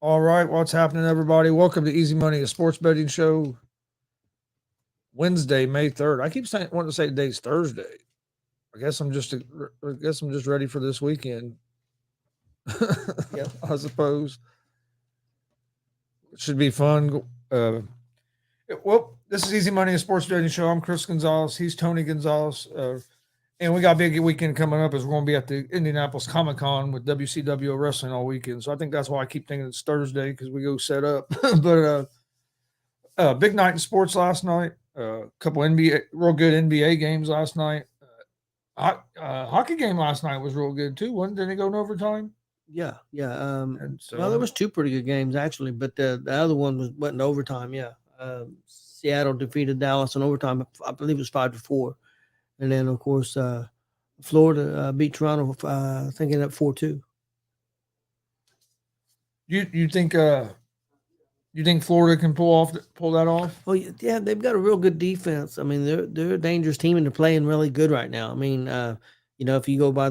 All right, what's happening, everybody? Welcome to Easy Money, a sports betting show. Wednesday, May 3rd. I keep saying, wanting to say today's Thursday. I guess I'm just ready for this weekend. Yep. I suppose it should be fun. Well, this is Easy Money, a sports betting show. I'm Chris Gonzalez. He's Tony Gonzalez. And we got a big weekend coming up as we're going to be at the Indianapolis Comic Con with WCW Wrestling all weekend. So I think that's why I keep thinking it's Thursday because we go set up. But big night in sports last night. A couple NBA, real good NBA games last night. Hockey game last night was real good too. Wasn't? Did it go in overtime? Yeah, yeah. And so Well, there was two pretty good games actually, but the other one wasn't overtime. Yeah, Seattle defeated Dallas in overtime. I believe it was 5-4, and then of course Florida beat Toronto. I think it at 4-2. you think Florida can pull that off? Oh yeah, they've got a real good defense. I mean, they're a dangerous team and they're playing really good right now. I mean, if you go by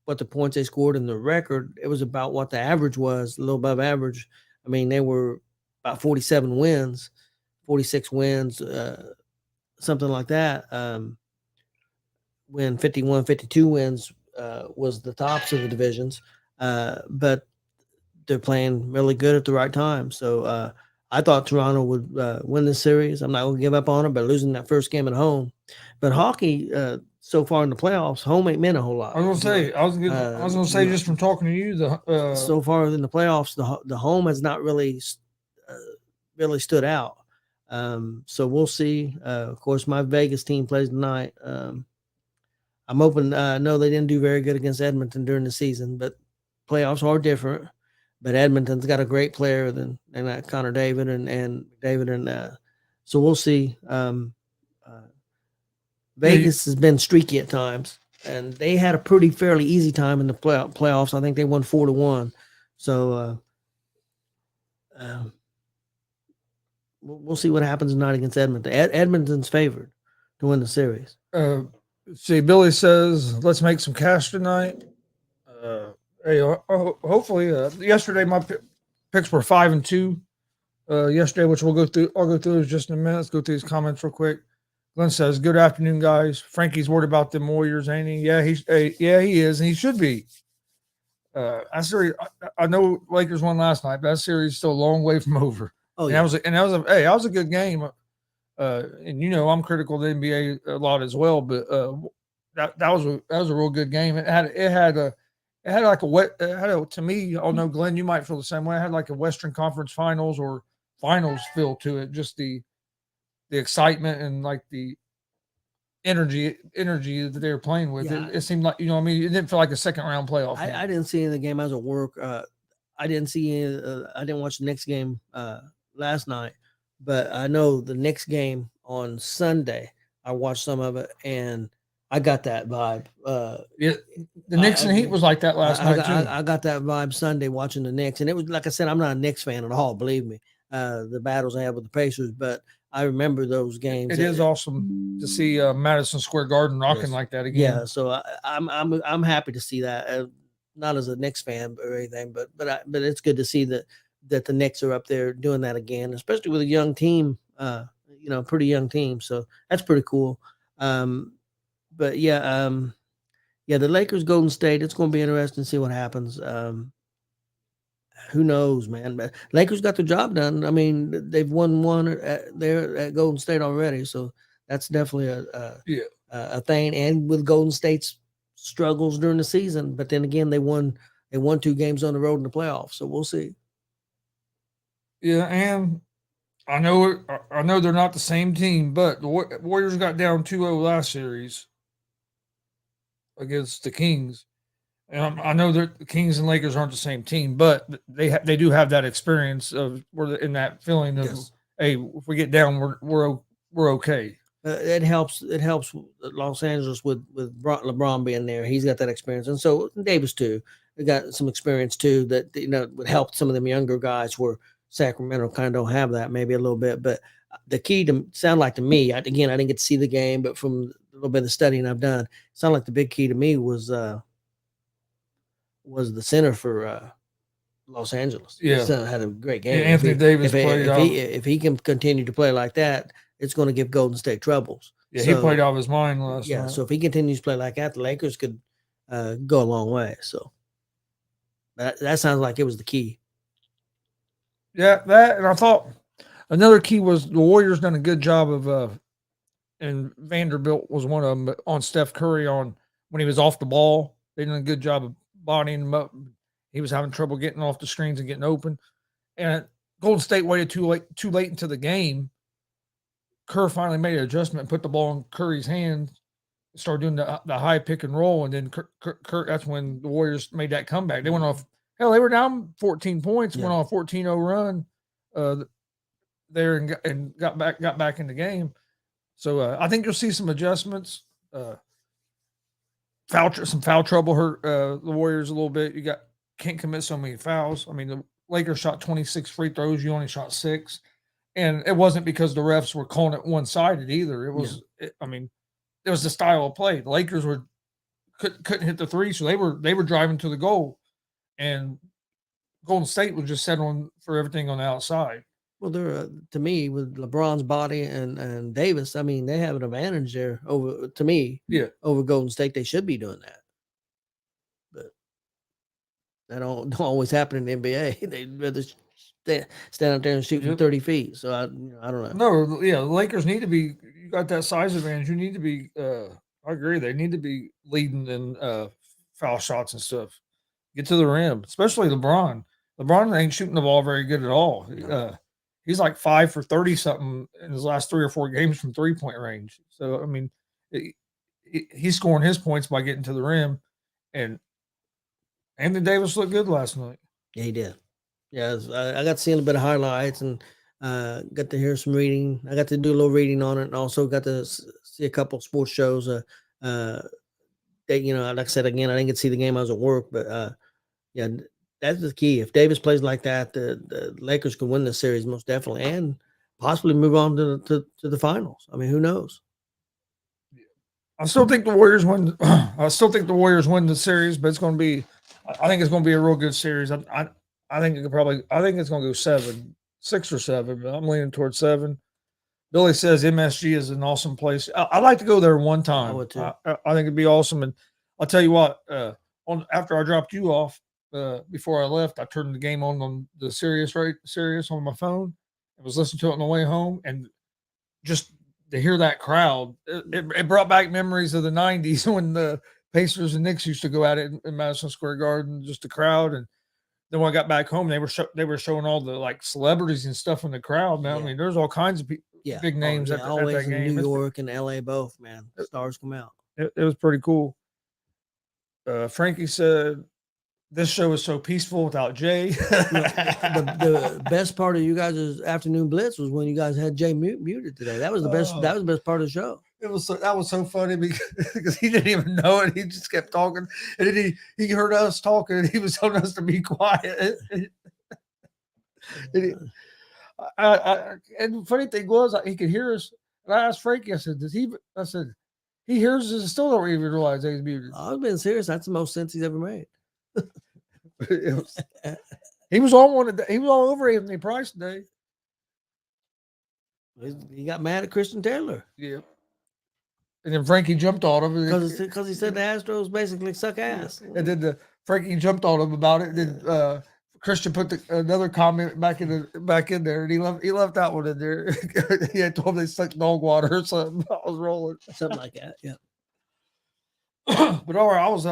what the points they scored and the record, it was about what the average was, a little above average. I mean, they were about 47 wins, 46 wins, something like that. When 51, 52 wins was the tops of the divisions, but they're playing really good at the right time. So I thought Toronto would win this series. I'm not going to give up on it, but losing that first game at home. But hockey, so far in the playoffs, home ain't meant a whole I lot. was gonna say, I was gonna say just from talking to you, So far in the playoffs, the home has not uh, really stood out. So we'll see. Of course, my Vegas team plays tonight. I'm hoping. No, they didn't do very good against Edmonton during the season, but playoffs are different. But Edmonton's got a great player than that Connor David and David so we'll see. Uh, yeah, Vegas has been streaky at times, and they had a pretty fairly easy time in the playoffs. I think they won 4-1. So um, we'll see what happens tonight against Edmonton. Edmonton's favored to win the series. uh, see, Billy says let's make some cash tonight. Uh, hey, hopefully, yesterday my picks were 5-2. Yesterday, which we'll go through. I'll go through those just in a minute. Let's go through these comments real quick. Glenn says, "Good afternoon, guys. Frankie's worried about them Warriors, ain't he? Yeah, he is, and he should be. That series, I know Lakers won last night, but that series is still a long way from over. Oh And yeah, that was a good game. And I'm critical of the NBA a lot as well, but that was a real good game. It had like a to me. I don't know, Glenn, you might feel the same way. It had like a Western Conference Finals or Finals feel to it. Just the excitement and like the energy that they were playing with. yeah. It seemed like what I mean. It didn't feel like a second round playoff I game. didn't see any of the game. I was at work. I didn't see any. I didn't watch the next game last night, but I know the next game on Sunday. I watched some of it, and I got that vibe. Yeah, the Knicks and Heat I was like that last night too. I got that vibe Sunday watching the Knicks, and it was like I said, I'm not a Knicks fan at all. Believe me, the battles I had with the Pacers, but I remember those games. It is awesome to see Madison Square Garden rocking Yes. like that Yeah, again. so I'm happy to see that. Not as a Knicks fan or anything, but it's good to see that the Knicks are up there doing that again, especially with a young team. Pretty young team. So that's pretty cool. Um, but yeah, the Lakers, Golden State. It's going to be interesting to see what happens. Who knows, man? But Lakers got the job done. I mean, they've won one there at Golden State already, so that's definitely Yeah, a thing. And with Golden State's struggles during the season, but then again, they won 2 games on the road in the playoffs, so we'll see. yeah, and I know they're not the same team, but the Warriors got down 2-0 last series against the Kings. And I know that the Kings and Lakers aren't the same team, but they do have that experience of we're in that feeling of Yes. hey, if we get down, we're okay. It helps. It helps Los Angeles with LeBron being there. He's got that experience, and so Davis too. They got some experience too that would help some of them younger guys where Sacramento kind of don't have that maybe a little bit. But the key to sound like to me, again, I didn't get to see the game, but from a little bit of the studying I've done, sound like the big key to me was the center for Los Angeles. Yeah. His son had a great game. Yeah, Anthony Davis played if he can continue to play like that, it's going to give Golden State troubles. Yeah, he played out of his mind last night. Yeah, so if he continues to play like that, the Lakers could go a long way. So that sounds like it was the key. Yeah, that, and I thought another key was the Warriors done a good job of and Vanderbilt was one of them, but on Steph Curry when he was off the ball, they did a good job of bodying him up. He was having trouble getting off the screens and getting open. And Golden State waited too late into the game. Kerr finally made an adjustment and put the ball in Curry's hand, started doing the high pick and roll, and then Kerr, that's when the Warriors made that comeback. They went off. Hell, they were down 14 points, went on a 14-0 run there and got back in the game. So I think you'll see some adjustments. Some foul trouble hurt the Warriors a little bit. You can't commit so many fouls. I mean, the Lakers shot 26 free throws. You only shot 6, and it wasn't because the refs were calling it one-sided either. It was, it was the style of play. The Lakers couldn't hit the three, so they were driving to the goal, and Golden State was just settling for everything on the outside. Well, they're to me with LeBron's body and Davis. I mean, they have an advantage there over over Golden State. They should be doing that, but that don't always happen in the NBA. They'd rather stand out there and shoot from 30 feet. So I don't know. No, yeah, the Lakers need to be. You got that size advantage. You need to be. I agree. They need to be leading in foul shots and stuff. Get to the rim, especially LeBron. LeBron ain't shooting the ball very good at all. He's like 5 for 30 something in his last 3 or 4 games from 3-point range. So I mean, he's scoring his points by getting to the rim, and Anthony Davis looked good last night. Yeah, he did. Yeah, I got to see a little bit of highlights and got to hear some reading. I got to do a little reading on it, and also got to see a couple of sports shows. That, like I said again, I didn't get to see the game. I was at work, but yeah, that's the key. If Davis plays like that, the Lakers could win the series most definitely, and possibly move on to the finals. I mean, who knows? I still think the Warriors win. I still think the Warriors win the series, but it's going to be. I think it's going to be a real good series. I think it could probably. I think it's going to go 6 or 7, but I'm leaning towards 7. Billy says MSG is an awesome place. I'd like to go there one time. I would too. I think it'd be awesome. And I'll tell you what. After I dropped you off. Before I left, I turned the game on the Sirius on my phone. I was listening to it on the way home, and just to hear that crowd, it brought back memories of the 90s when the Pacers and Knicks used to go at it in Madison Square Garden, just the crowd. And then when I got back home, they were showing all the like celebrities and stuff in the crowd, man. Yeah. I mean, there's all kinds of big names at that game. New York and LA both, man. Stars come out. It was pretty cool. Frankie said, this show is so peaceful without Jay. the best part of you guys' afternoon blitz was when you guys had Jay muted today. That was the best. That was the best part of the show. That was so funny because he didn't even know it. He just kept talking, and then he heard us talking, and he was telling us to be quiet. And the funny thing was, he could hear us. And I asked Frankie, I said, I said, he hears us and still don't even realize he's muted. I've been serious. That's the most sense he's ever made. He was on he was all over Anthony Price today. He got mad at Christian Taylor. Yeah. And then Frankie jumped on him because he said the Astros basically suck ass. And then Frankie jumped on him about it. And then Christian put another comment back in there, and he left that one in there. He had told him they sucked dog water or something. I was rolling something like that. Yeah. But all right, I was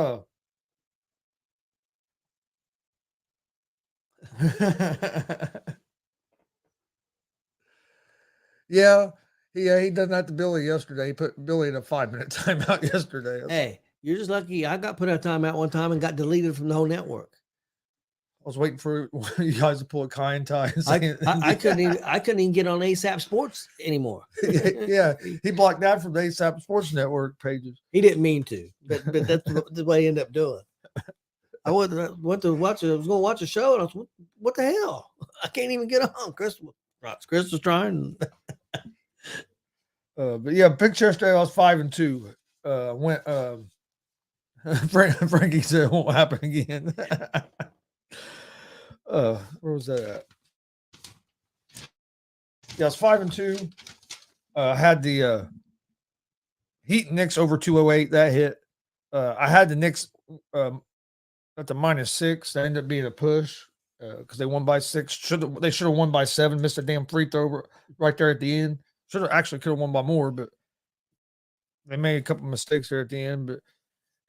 yeah, he done that to Billy yesterday. He put Billy in a 5-minute timeout yesterday. Hey, you're just lucky. I got put out timeout one time and got deleted from the whole network. I was waiting for you guys to pull a Kai and tie. I couldn't even get on ASAP Sports anymore. Yeah, he blocked that from the ASAP Sports Network pages. He didn't mean to, but that's the way he ended up doing. I went to watch it. I was going to watch a show, and I was, what the hell? I can't even get on. Chris was trying. But yeah, picture yesterday, I was 5-2. Frankie said it won't happen again. Where was that at? Yeah, it's 5-2. Had the Heat and Knicks over 208. That hit. I had the Knicks at the -6. That ended up being a push because they won by 6. They should have won by 7. Missed a damn free throw right there at the end. Should have actually could have won by more, but they made a couple mistakes there at the end. But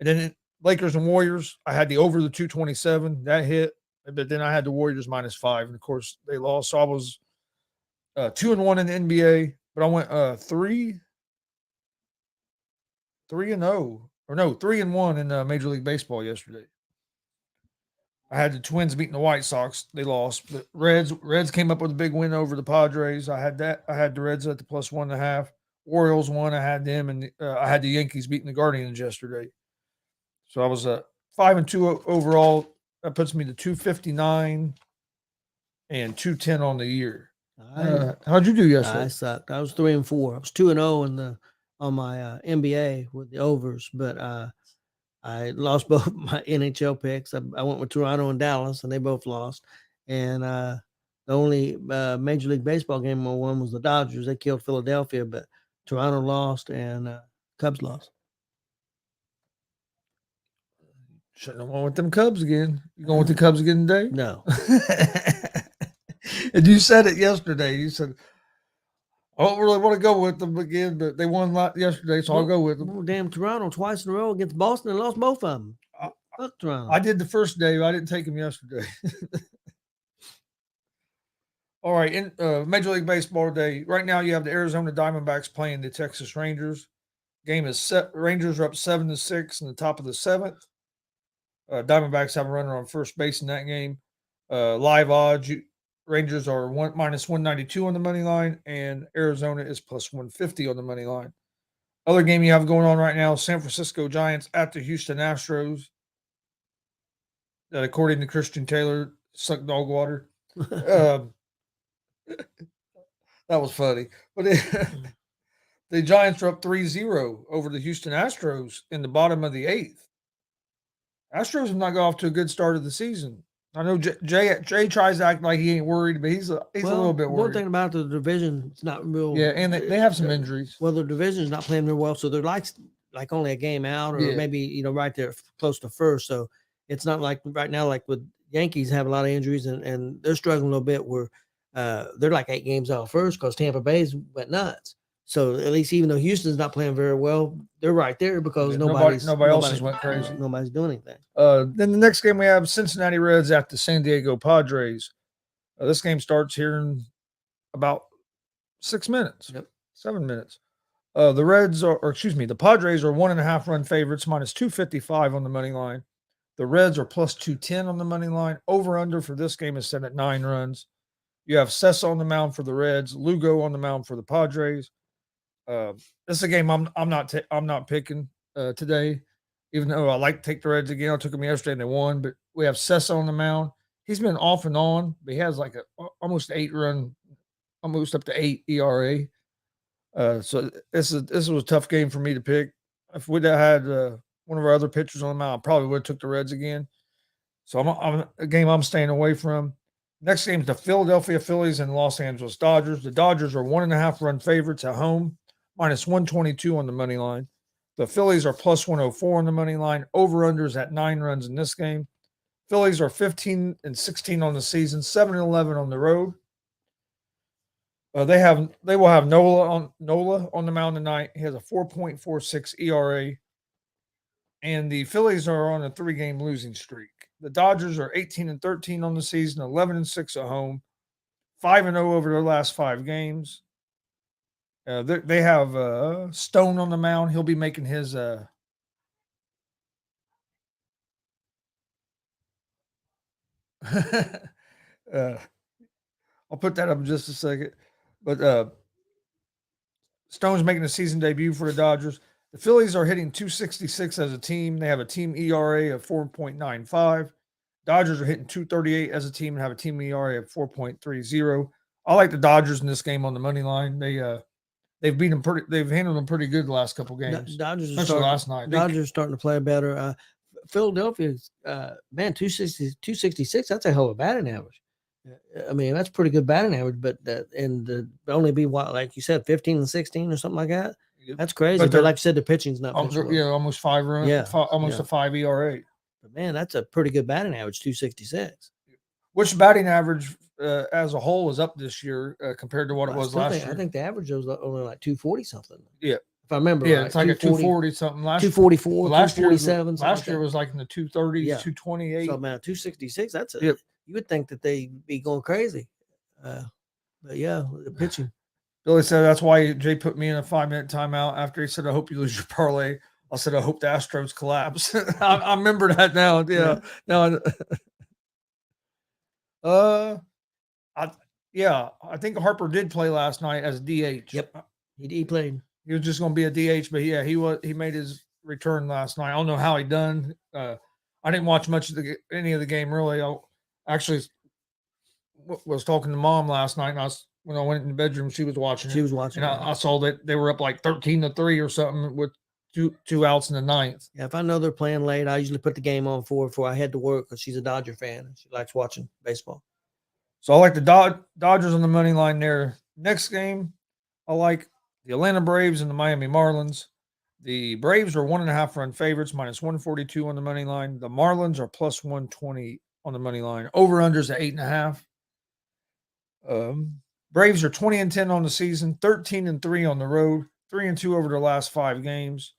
and then Lakers and Warriors, I had the over the 227. That hit, but then I had the Warriors -5, and of course they lost. So I was 2-1 in the NBA, but I went 3-0, or no, 3-1 in Major League Baseball yesterday. I had the Twins beating the White Sox. They lost. But Reds came up with a big win over the Padres. I had that. I had the Reds at the +1.5. Orioles won. I had them, and I had the Yankees beating the Guardians yesterday. So I was 5-2 overall. That puts me to 259 and 210 on the year. How'd you do yesterday? I sucked. I was 3-4. I was 2-0 on my NBA with the overs, but I lost both my NHL picks. I went with Toronto and Dallas, and they both lost. And the only Major League Baseball game I won was the Dodgers. They killed Philadelphia, but Toronto lost and Cubs lost. Shouldn't have went with them Cubs again. You going with the Cubs again today? No. And you said it yesterday. You said, I don't really want to go with them again, but they won a lot yesterday, so I'll go with them. Well, damn Toronto twice in a row against Boston and lost both of them. Fuck Toronto. I did the first day. I didn't take them yesterday. All right, in Major League Baseball today, right now you have the Arizona Diamondbacks playing the Texas Rangers. Game is set. Rangers are up 7-6 in the top of the 7th. Diamondbacks have a runner on first base in that game. Live odds, Rangers are -192 on the money line, and Arizona is +150 on the money line. Other game you have going on right now, San Francisco Giants at the Houston Astros. That, according to Christian Taylor, suck dog water. That was funny. But the Giants are up 3-0 over the Houston Astros in the bottom of the 8th. Astros have not got off to a good start of the season. I know Jay tries to act like he ain't worried, but he's a little bit worried. One thing about the division, it's not real. Yeah, and they have some injuries. Well, the division's not playing real well, so they're like only a game out, or maybe right there close to first. So it's not like right now, like with Yankees have a lot of injuries and they're struggling a little bit. Where they're like 8 games out first because Tampa Bay's went nuts. So at least even though Houston's not playing very well, they're right there because nobody else has went crazy. Nobody's doing anything. Then the next game we have Cincinnati Reds at the San Diego Padres. This game starts here in about 6 minutes. Yep. 7 minutes. The Padres are 1.5 run favorites, -255 on the money line. The Reds are +210 on the money line. Over under for this game is set at 9 runs. You have Sessa on the mound for the Reds, Lugo on the mound for the Padres. This is a game I'm not picking today, even though I like to take the Reds again. I took them yesterday and they won, but we have Sessa on the mound. He's been off and on, but he has like almost up to 8 ERA. So this was a tough game for me to pick. If we'd have had one of our other pitchers on the mound, I probably would have took the Reds again. So I'm a game I'm staying away from. Next game is the Philadelphia Phillies and Los Angeles Dodgers. The Dodgers are 1.5 run favorites at home, -122 on the money line. The Phillies are +104 on the money line. Over-unders at 9 runs in this game. Phillies are 15-16 on the season, 7-11 on the road. They will have Nola on the mound tonight. He has a 4.46 ERA. And the Phillies are on a 3-game losing streak. The Dodgers are 18-13 on the season, 11-6 at home, 5-0 over their last 5 games. They have Stone on the mound. He'll be making his I'll put that up in just a second. But Stone's making a season debut for the Dodgers. The Phillies are hitting .266 as a team. They have a team ERA of 4.95. Dodgers are hitting .238 as a team and have a team ERA of 4.30. I like the Dodgers in this game on the money line. They've beat them they've handled them pretty good the last couple games. Dodgers especially last night. Dodgers starting to play better. Philadelphia's man, 266. That's a hell of a batting average. I mean, that's pretty good batting average, but only be what, like you said, 15 and 16 or something like that. That's crazy. But like you said, the pitching's not pitched well. Yeah, almost 5 runs. Yeah, almost a 5 ERA. But man, that's a pretty good batting average, 266. Which batting average as a whole is up this year compared to what it was last year? I think the average was only like 240 something. Yeah. If I remember right. It's like a 240 something. 244, last 247. Last year was like in the 230s, 228. So man, 266. That's you would think that they'd be going crazy. But yeah, the pitching. Billy said that's why Jay put me in a 5-minute timeout after he said, "I hope you lose your parlay." I said, "I hope the Astros collapse." I remember that now. Yeah. I think Harper did play last night as DH. Yep, he played. He was just going to be a DH, but yeah, he made his return last night. I don't know how he done. I didn't watch much of any of the game really. I actually was talking to Mom last night, and when I went in the bedroom, she was watching. She was watching, and I saw that they were up like 13-3 or something with two outs in the ninth. Yeah, if I know they're playing late, I usually put the game on before I head to work because she's a Dodger fan and she likes watching baseball. So I like the Dodgers on the money line there. Next game, I like the Atlanta Braves and the Miami Marlins. The Braves are 1.5 run favorites, minus 142 on the money line. The Marlins are plus 120 on the money line. Over-unders at 8.5. Braves are 20-10 on the season, 13-3 on the road, 3-2 over their last 5 games.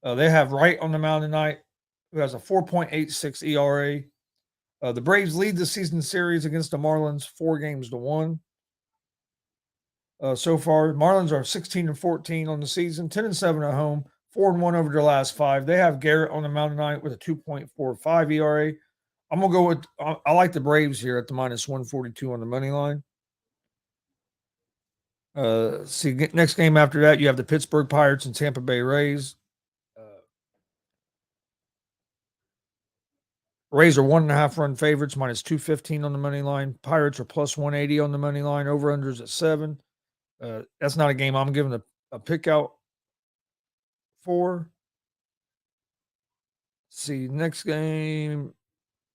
They have Wright on the mound tonight, who has a 4.86 ERA. The Braves lead the season series against the Marlins 4-1. So far, Marlins are 16-14 on the season, 10-7 at home, 4-1 over their last 5. They have Garrett on the mound tonight with a 2.45 ERA. I'm gonna go with I like the Braves here at the minus 142 on the money line. Next game after that, you have the Pittsburgh Pirates and Tampa Bay Rays. Rays are 1.5 run favorites, minus 215 on the money line. Pirates are plus 180 on the money line. Over-unders at 7. That's not a game I'm giving a pick out for. See, next game.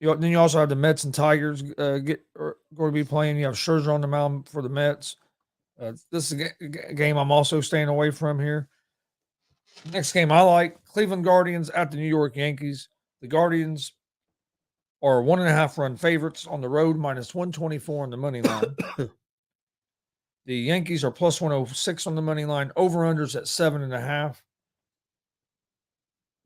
Then you also have the Mets and Tigers going to be playing. You have Scherzer on the mound for the Mets. This is a game I'm also staying away from here. Next game I like, Cleveland Guardians at the New York Yankees. The Guardians are 1.5 run favorites on the road, minus 124 on the money line. The Yankees are plus 106 on the money line. Over-unders at 7.5.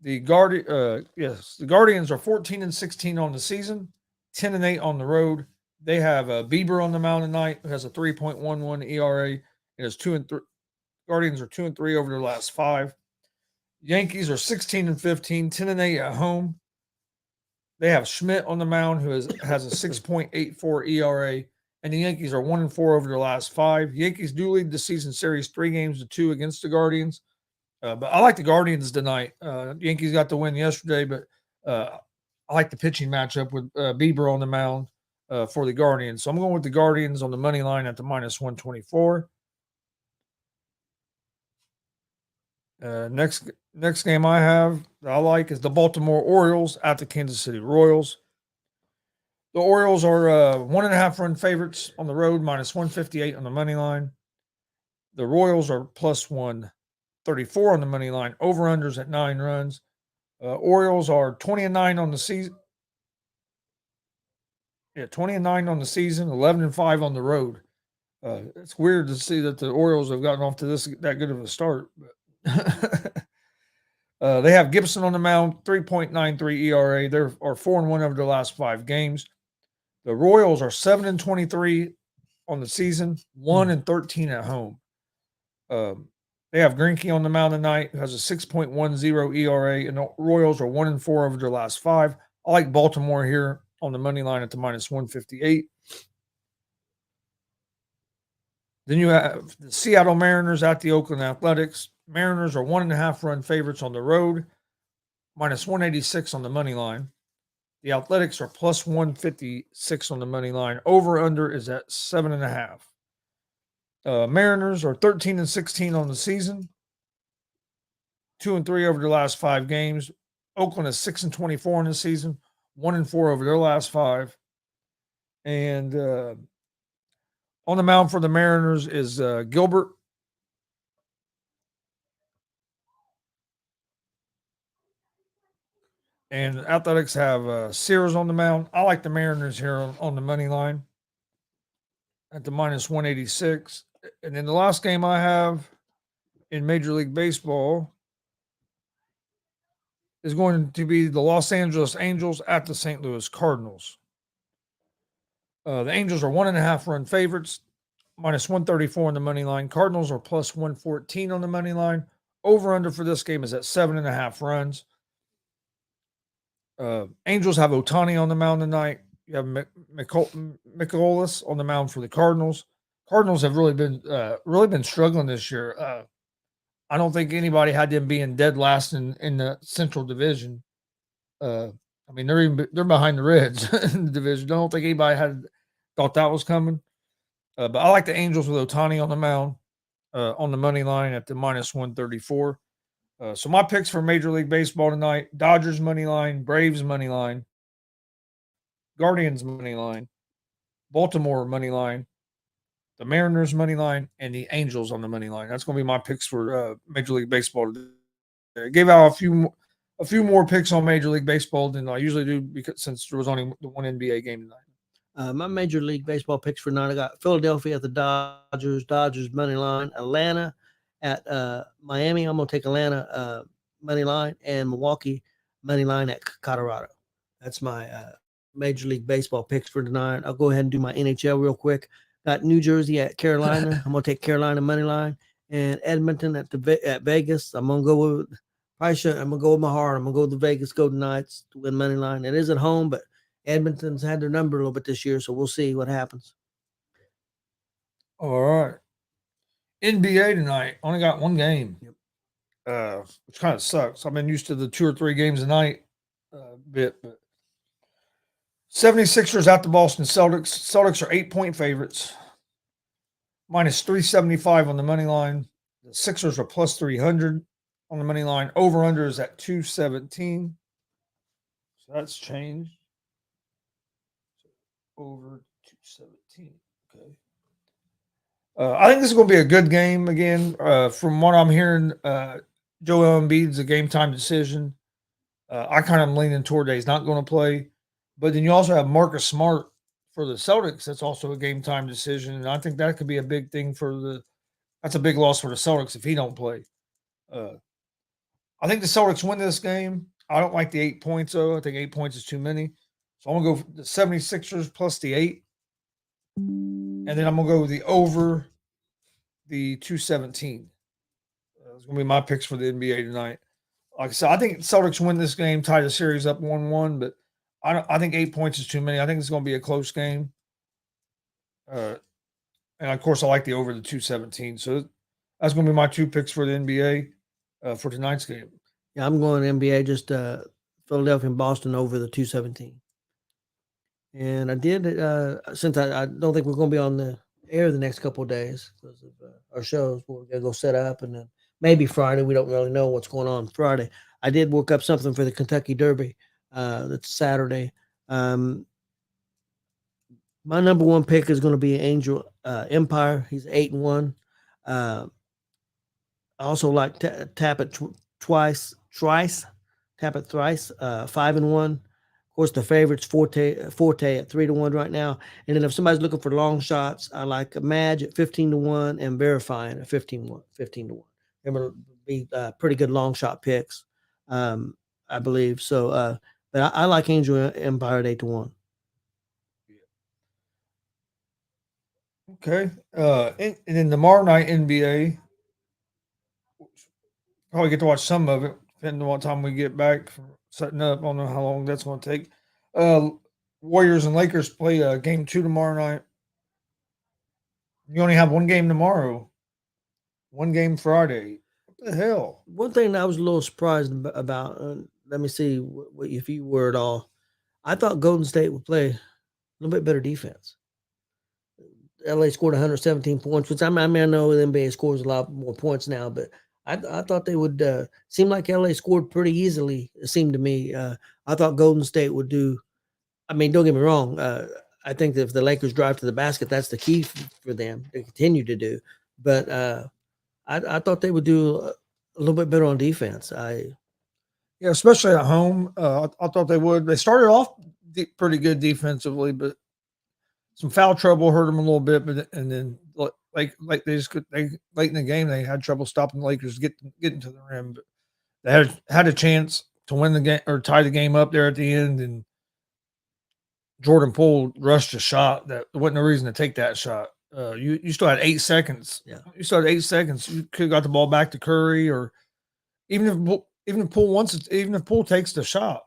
The Guardians are 14-16 on the season, 10-8 on the road. They have Bieber on the mound tonight, who has a 3.11 ERA. It is 2-3. Guardians are 2-3 over their last 5. Yankees are 16-15, 10-8 at home. They have Schmidt on the mound, who has a 6.84 ERA, and the Yankees are 1-4 over their last 5. Yankees do lead the season series 3-2 against the Guardians. But I like the Guardians tonight. Yankees got the win yesterday, but I like the pitching matchup with Bieber on the mound for the Guardians. So I'm going with the Guardians on the money line at the minus 124. Next game I like is the Baltimore Orioles at the Kansas City Royals. The Orioles are 1.5 run favorites on the road, minus 158 on the money line. The Royals are plus 134 on the money line. Over-unders at 9 runs. Orioles are 20-9 on the season. Yeah, 20-9 on the season, 11-5 on the road. It's weird to see that the Orioles have gotten off to that good of a start. But they have Gibson on the mound, 3.93 ERA. They are 4-1 over the last 5 games. The Royals are 7-23 on the season, 1-13 at home. They have Greinke on the mound tonight, who has a 6.10 ERA, and the Royals are 1-4 over their last 5. I like Baltimore here on the money line at the minus 158. Then you have the Seattle Mariners at the Oakland Athletics. Mariners are 1.5 run favorites on the road, minus 186 on the money line. The Athletics are plus 156 on the money line. Over-under is at 7.5. Mariners are 13-16 on the season, 2-3 over the last 5 games. Oakland is 6-24 in the season, 1-4 over their last 5. And on the mound for the Mariners is Gilbert. And Athletics have Sears on the mound. I like the Mariners here on the money line at the minus 186. And then the last game I have in Major League Baseball is going to be the Los Angeles Angels at the St. Louis Cardinals. The Angels are 1.5 run favorites, minus 134 on the money line. Cardinals are plus 114 on the money line. Over under for this game is at 7.5 runs. Angels have Ohtani on the mound tonight. You have Mikolas on the mound for the Cardinals. Cardinals have really been struggling this year. I don't think anybody had them being dead last in the Central Division. I mean, they're behind the Reds in the division. I don't think anybody thought that was coming. But I like the Angels with Ohtani on the mound on the money line at the minus 134. So my picks for Major League Baseball tonight: Dodgers money line, Braves money line, Guardians money line, Baltimore money line, the Mariners money line, and the Angels on the money line. That's going to be my picks for Major League Baseball today. I gave out a few more picks on Major League Baseball than I usually do since there was only the one NBA game tonight. My Major League Baseball picks for tonight: I got Philadelphia at the Dodgers money line, Atlanta at Miami. I'm going to take Atlanta money line, and Milwaukee money line at Colorado. That's my Major League Baseball picks for tonight. I'll go ahead and do my NHL real quick. Got New Jersey at Carolina. I'm going to take Carolina money line, and Edmonton at Vegas. I'm going to go with I'm going to go with my heart. I'm going to go with the Vegas Golden Knights to win money line. It is at home, but Edmonton's had their number a little bit this year, so we'll see what happens. All right. NBA tonight. Only got one game, which kind of sucks. I've been used to the 2 or 3 games a night bit, but 76ers at the Boston Celtics. Celtics are 8-point favorites, minus 375 on the money line. The Sixers are plus 300 on the money line. Over under is at 217. So that's changed. Over 217. Okay. I think this is going to be a good game again. From what I'm hearing, Joel Embiid's a game time decision. I kind of am leaning toward that he's not going to play. But then you also have Marcus Smart for the Celtics. That's also a game time decision. And I think that could be a big thing that's a big loss for the Celtics if he don't play. I think the Celtics win this game. I don't like the 8 points, though. I think 8 points is too many. So I'm going to go for the 76ers plus the 8. And then I'm going to go with the over the 217. It's going to be my picks for the NBA tonight. Like I said, I think Celtics win this game, tie the series up 1-1, but I think 8 points is too many. I think it's going to be a close game. And, of course, I like the over the 217. So that's going to be my 2 picks for the NBA for tonight's game. Yeah, I'm going NBA, just Philadelphia and Boston over the 217. And I did, since I don't think we're going to be on the air the next couple of days because of our shows, we're going to go set up, and then maybe Friday. We don't really know what's going on Friday. I did work up something for the Kentucky Derby. That's Saturday. My number one pick is going to be Angel Empire. He's 8-1. I also like Tap It Thrice. Tap It Thrice. 5-1. Of course, the favorite's Forte at 3-1 right now. And then if somebody's looking for long shots, I like Madge at 15-1 and Verifying at 15-1. They're going to be pretty good long shot picks, I believe. So, but I like Angel Empire at 8-1. Okay. And then tomorrow night NBA, probably get to watch some of it, depending on what time we get back from setting up. I don't know how long that's going to take. Warriors and Lakers play game 2 tomorrow night. You only have one game tomorrow, one game Friday. What the hell? One thing that I was a little surprised about, let me see if you were at all. I thought Golden State would play a little bit better defense. LA scored 117 points, which I mean, I know the NBA scores a lot more points now, but I thought they would seem like LA scored pretty easily. It seemed to me. I thought Golden State would do. I mean, don't get me wrong. I think that if the Lakers drive to the basket, that's the key for them to continue to do. But I thought they would do a little bit better on defense. Yeah, especially at home. I thought they would. They started off pretty good defensively, but some foul trouble hurt them a little bit. But and then like they late in the game they had trouble stopping the Lakers getting to the rim. But they had a chance to win the game or tie the game up there at the end, and Jordan Poole rushed a shot that wasn't no reason to take that shot. You still had 8 seconds. Yeah, you still had 8 seconds. You could have got the ball back to Curry, or even if Poole takes the shot,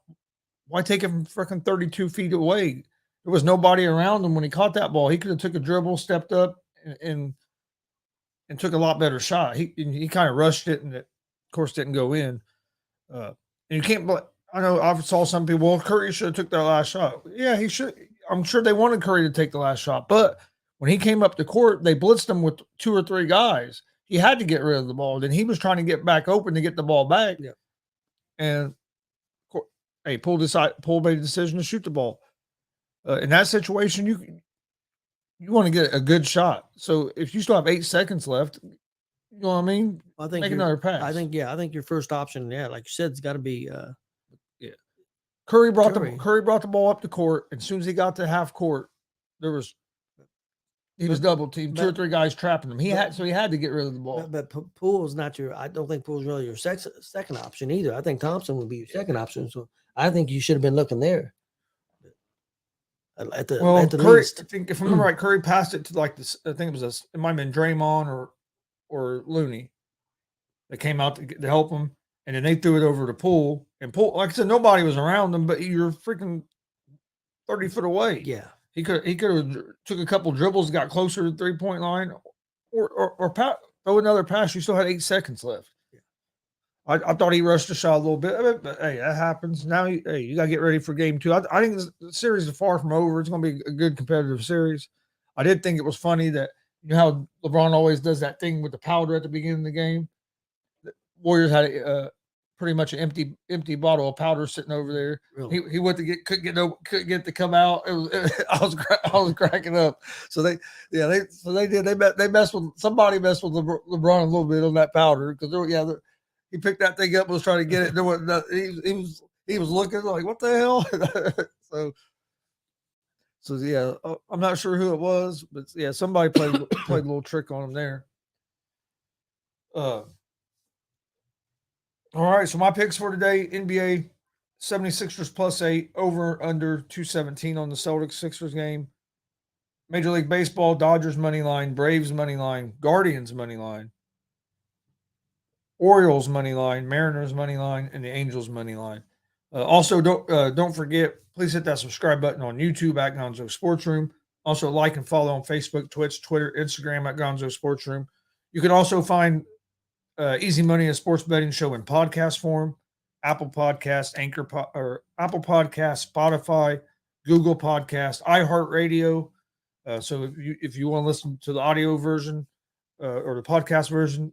why take it from freaking 32 feet away? There was nobody around him when he caught that ball. He could have took a dribble, stepped up, and took a lot better shot. He kind of rushed it, and it, of course, didn't go in. And you can't. I know I saw some people. Well, Curry should have took that last shot. Yeah, he should. I'm sure they wanted Curry to take the last shot, but when he came up the court, they blitzed him with 2 or 3 guys. He had to get rid of the ball. Then he was trying to get back open to get the ball back. Yeah. And Poole made a decision to shoot the ball. In that situation, you want to get a good shot. So if you still have 8 seconds left, you know what I mean? I think make another pass. I think your first option, like you said, it's got to be. Curry brought the ball up the court. And as soon as he got to half court, he was double teamed. 2 or 3 guys trapping him. He had to get rid of the ball. But Poole's not I don't think Poole's really your second option either. I think Thompson would be your second option. So I think you should have been looking there. At the Curry, least. I think if I remember right, Curry passed it to like this. I think it might have been Draymond or Looney. They came out to help him, and then they threw it over to Poole. And Poole, like I said, nobody was around him, but you're freaking 30 foot away. Yeah, he could have took a couple dribbles, got closer to the 3-point line, or throw another pass. You still had 8 seconds left. Yeah. I thought he rushed the shot a little bit, but hey, that happens. Now, you got to get ready for game 2. I think the series is far from over. It's going to be a good competitive series. I did think it was funny that you know how LeBron always does that thing with the powder at the beginning of the game. The Warriors had pretty much an empty bottle of powder sitting over there. Really? He went to couldn't get to come out. I was cracking up. So they messed with somebody messed with LeBron a little bit on that powder because he picked that thing up and was trying to get it. There was he was looking like, what the hell? so yeah, I'm not sure who it was, but yeah, somebody played a little trick on him there. All right, so my picks for today: NBA 76ers +8, over under 217 on the Celtics Sixers game. Major League Baseball: Dodgers money line, Braves money line, Guardians money line, Orioles money line, Mariners money line, and the Angels money line. Also, don't forget, please hit that subscribe button on YouTube at GonzoSportsRoom. Also, like and follow on Facebook, Twitch, Twitter, Instagram at GonzoSportsRoom. You can also find Easy Money, a sports betting show in podcast form, Apple Podcasts, Apple Podcasts, Spotify, Google Podcasts, iHeartRadio. So if you want to listen to the audio version or the podcast version,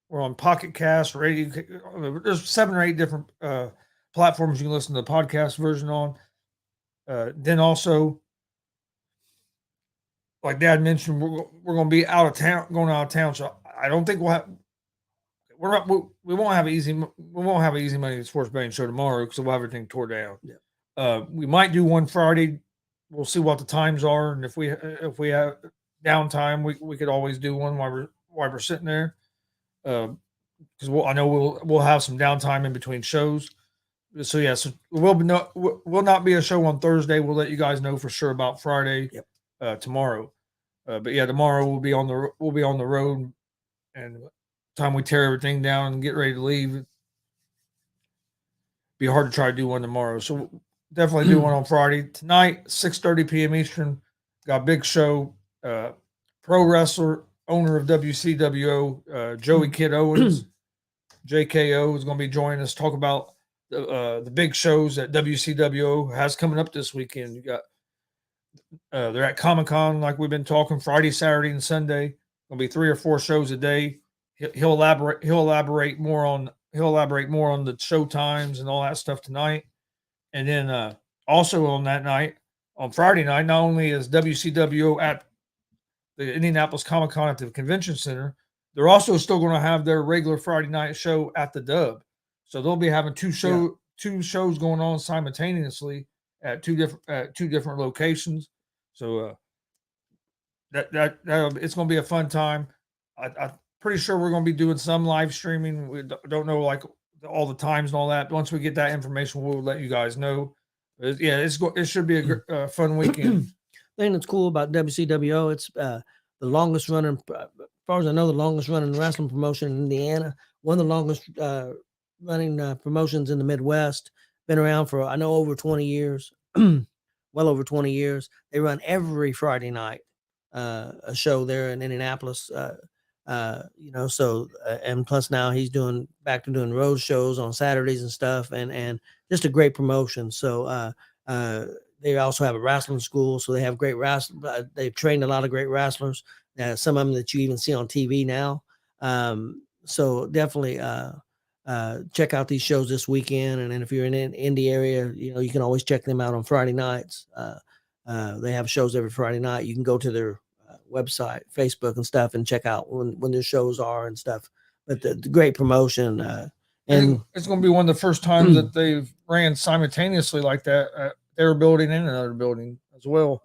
we're on Pocket Cast, radio. There's 7 or 8 different platforms you can listen to the podcast version on. Then also, like Dad mentioned, we're going to be going out of town. So I don't think we won't have an easy money sports betting show tomorrow because we'll have everything tore down. Yeah. We might do one Friday. We'll see what the times are, and if we have downtime, we could always do one while we're sitting there. Because I know we'll have some downtime in between shows. So yeah, so will not be a show on Thursday. We'll let you guys know for sure about Friday. Yep. Tomorrow. But yeah, tomorrow we'll be on the road, and time we tear everything down and get ready to leave, it'd be hard to try to do one tomorrow. So definitely do one on Friday. Tonight, 6:30 p.m. Eastern, got a big show. Pro wrestler, owner of WCWO, Joey Kid Owens, JKO, is going to be joining us, talk about the big shows that WCWO has coming up this weekend. You got they're at Comic-Con, like we've been talking, Friday, Saturday, and Sunday. Going to be 3 or 4 shows a day. he'll elaborate more on the show times and all that stuff tonight. And then also on that night, on Friday night, not only is WCWO at the Indianapolis Comic-Con at the Convention Center, they're also still going to have their regular Friday night show at the Dub. So they'll be having two shows going on simultaneously at two different locations. So that it's going to be a fun time. I'm pretty sure we're going to be doing some live streaming. We don't know like all the times and all that. Once we get that information, we'll let you guys know. It should be a fun weekend. Thing that's cool about WCWO, it's the longest running, as far as I know, the longest running wrestling promotion in Indiana. One of the longest running promotions in the Midwest. Been around for, I know, over 20 years, well over 20 years. They run every Friday night a show there in Indianapolis. And plus now he's back to doing road shows on Saturdays and stuff, and just a great promotion. So they also have a wrestling school, so they have great wrestling. They've trained a lot of great wrestlers. Some of them that you even see on TV now. So definitely check out these shows this weekend. And then if you're in the Indy area, you can always check them out on Friday nights. They have shows every Friday night. You can go to their website, Facebook, and stuff, and check out when their shows are and stuff. But the great promotion. And it's going to be one of the first times that they've ran simultaneously like that at their building and another building as well.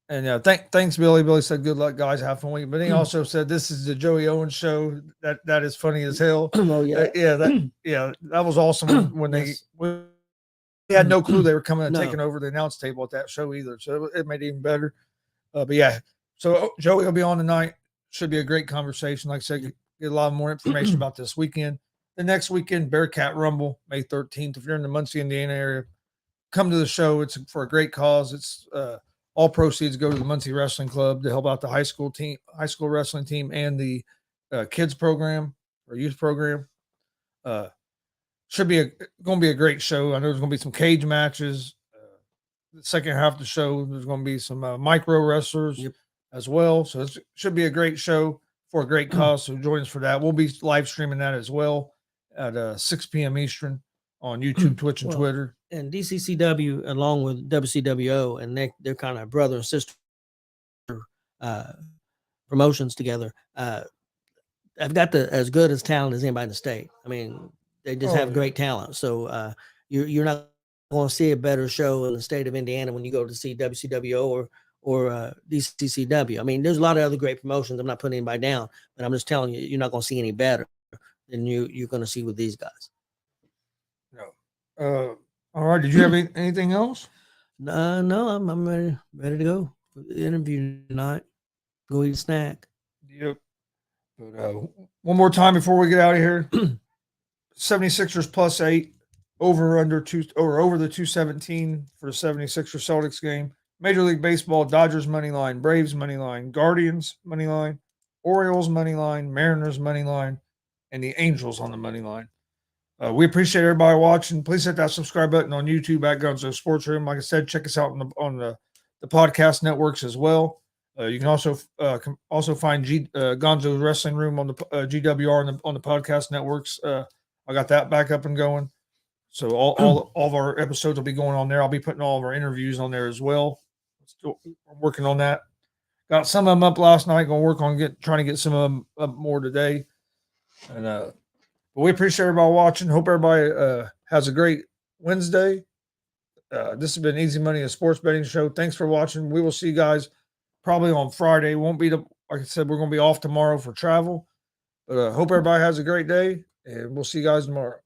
Thanks, Billy. Billy said, "Good luck, guys. Have fun week." But he also said, "This is the Joey Owens show." That is funny as hell. Oh yeah, that was awesome when they had no clue they were coming and taking over the announce table at that show either. So it made it even better. So Joey will be on tonight. Should be a great conversation. Like I said, get a lot more information about this weekend. The next weekend, Bearcat Rumble, May 13th. If you're in the Muncie, Indiana area, come to the show. It's for a great cause. It's all proceeds go to the Muncie Wrestling Club to help out the high school wrestling team, and the kids program or youth program. Should be going to be a great show. I know there's going to be some cage matches. The second half of the show, there's going to be some micro wrestlers as well. So it should be a great show for a great cause. So join us for that. We'll be live streaming that as well at 6 p.m. Eastern on YouTube, Twitch, and Twitter. And DCCW, along with WCWO, and they're kind of brother and sister promotions together. I've got as good as talent as anybody in the state. I mean, they just have great talent. So you're not going to see a better show in the state of Indiana when you go to see WCWO or DCCW. I mean, there's a lot of other great promotions. I'm not putting anybody down, but I'm just telling you, you're not going to see any better than you're going to see with these guys. No. All right. Did you have anything else? No, I'm ready to go for the interview tonight. Go eat a snack. Yep. But one more time before we get out of here. 76ers +8 over the 217 for the 76ers Celtics game. Major League Baseball, Dodgers money line, Braves money line, Guardians money line, Orioles money line, Mariners money line, and the Angels on the money line. We appreciate everybody watching. Please hit that subscribe button on YouTube at GonzoSportsRoom. Like I said, check us out on the podcast networks as well. You can also find Gonzo Wrestling Room on the GWR on the podcast networks. I got that back up and going. So all of our episodes will be going on there. I'll be putting all of our interviews on there as well. Still working on that. Got some of them up last night. Going to work on trying to get some of them up more today. And but we appreciate everybody watching. Hope everybody has a great Wednesday. This has been Easy Money, a sports betting show. Thanks for watching. We will see you guys probably on Friday. Won't be like I said, we're going to be off tomorrow for travel. But hope everybody has a great day, and we'll see you guys tomorrow.